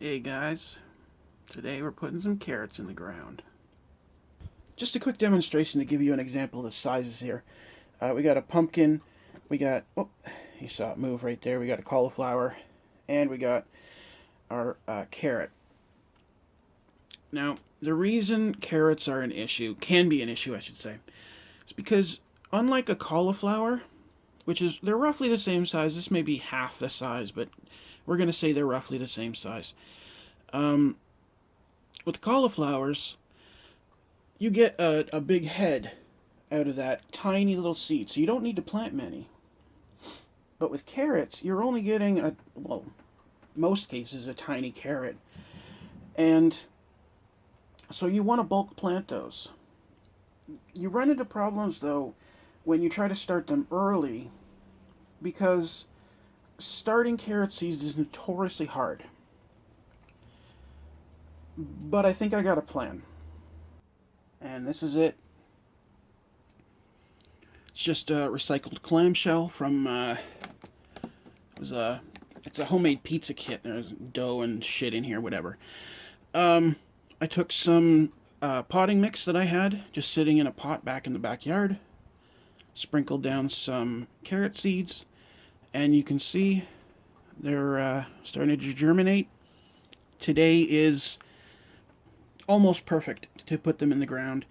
Hey guys, today we're putting some carrots in the ground. Just a quick demonstration to give you an example of the sizes here. We got a pumpkin, we got, oh, you saw it move right there, we got a cauliflower, and we got our carrot. Now, the reason carrots are an issue, can be an issue I should say, is because unlike a cauliflower, they're roughly the same size, this may be half the size, but we're going to say they're roughly the same size. With cauliflowers, you get a big head out of that tiny little seed, so you don't need to plant many. But with carrots, you're only getting most cases, a tiny carrot. And so you want to bulk plant those. You run into problems, though, when you try to start them early, because starting carrot seeds is notoriously hard. But I think I got a plan. And this is it. It's just a recycled clamshell from, it's a homemade pizza kit. There's dough and shit in here, whatever. I took some potting mix that I had just sitting in a pot back in the backyard, sprinkled down some carrot seeds, and you can see they're starting to germinate. Today is almost perfect to put them in the ground.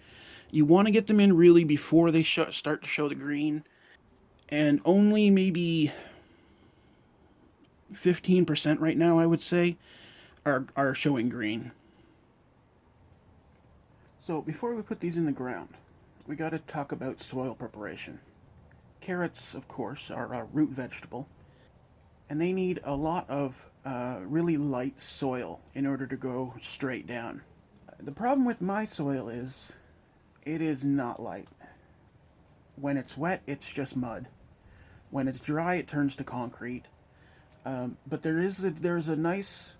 You want to get them in really before they start to show the green, and only maybe 15% right now, I would say, are showing green. So before we put these in the ground, we got to talk about soil preparation. Carrots, of course, are a root vegetable, and they need a lot of really light soil in order to go straight down. The problem with my soil is it is not light. When it's wet, it's just mud. When it's dry, it turns to concrete. But there's a nice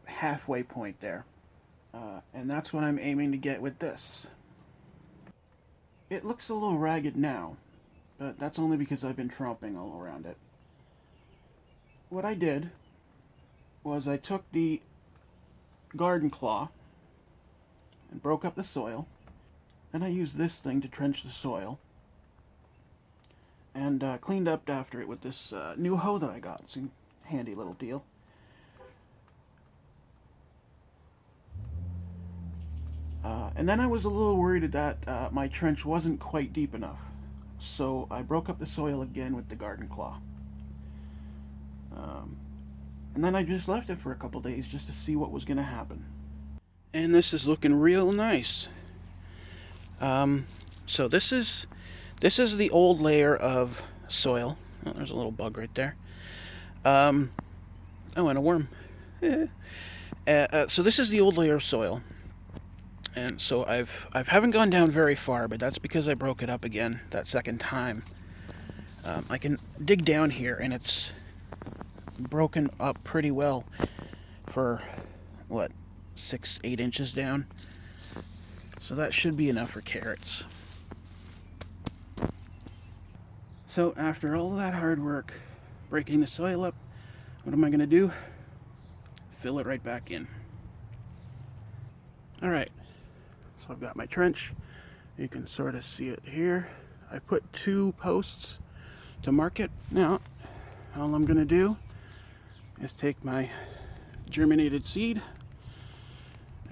halfway point there. And that's what I'm aiming to get with this. It looks a little ragged now, but that's only because I've been trumping all around it. What I did was I took the garden claw and broke up the soil. Then I used this thing to trench the soil, and cleaned up after it with this new hoe that I got. It's a handy little deal. And then I was a little worried that my trench wasn't quite deep enough, so I broke up the soil again with the garden claw. And then I just left it for a couple days just to see what was going to happen. And this is looking real nice. So this is the old layer of soil. Oh, there's a little bug right there. Oh, and a worm. So this is the old layer of soil. And so I haven't gone down very far, but that's because I broke it up again that second time. I can dig down here, and it's broken up pretty well for, what, 6-8 inches down. So that should be enough for carrots. So after all that hard work, breaking the soil up, what am I going to do? Fill it right back in. Alright, so I've got my trench. You can sort of see it here. I put 2 posts to mark it. Now, all I'm going to do is take my germinated seed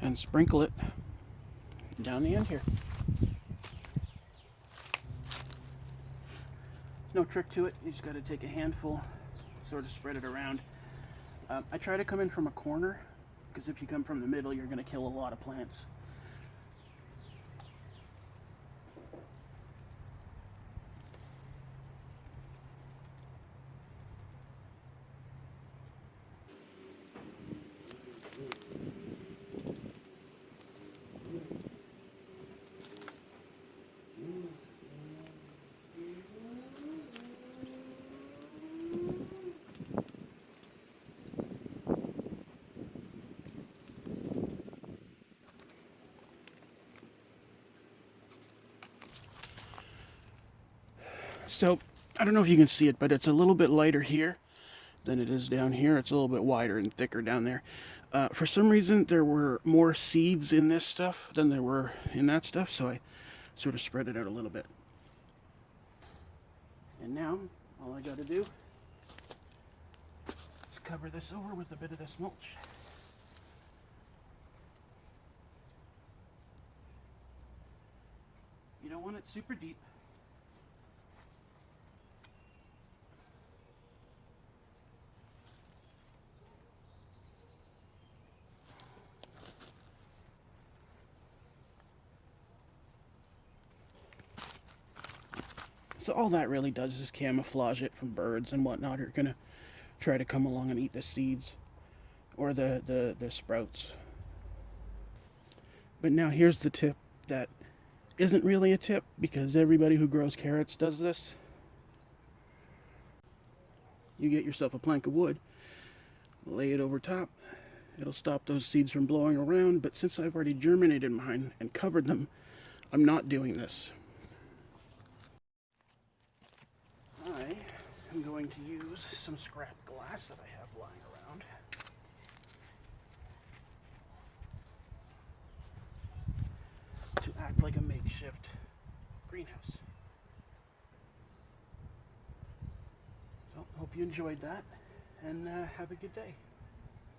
and sprinkle it down the end here. No trick to it. You just got to take a handful, sort of spread it around. I try to come in from a corner, because if you come from the middle, you're going to kill a lot of plants. So, I don't know if you can see it, but it's a little bit lighter here than it is down here. It's a little bit wider and thicker down there. For some reason, there were more seeds in this stuff than there were in that stuff, so I sort of spread it out a little bit. And now, all I got to do is cover this over with a bit of this mulch. You don't want it super deep. So all that really does is camouflage it from birds and whatnot who are going to try to come along and eat the seeds or the sprouts. But now here's the tip that isn't really a tip, because everybody who grows carrots does this. You get yourself a plank of wood, lay it over top. It'll stop those seeds from blowing around, but since I've already germinated mine and covered them, I'm not doing this. I am going to use some scrap glass that I have lying around. To act like a makeshift greenhouse. So, hope you enjoyed that, and have a good day.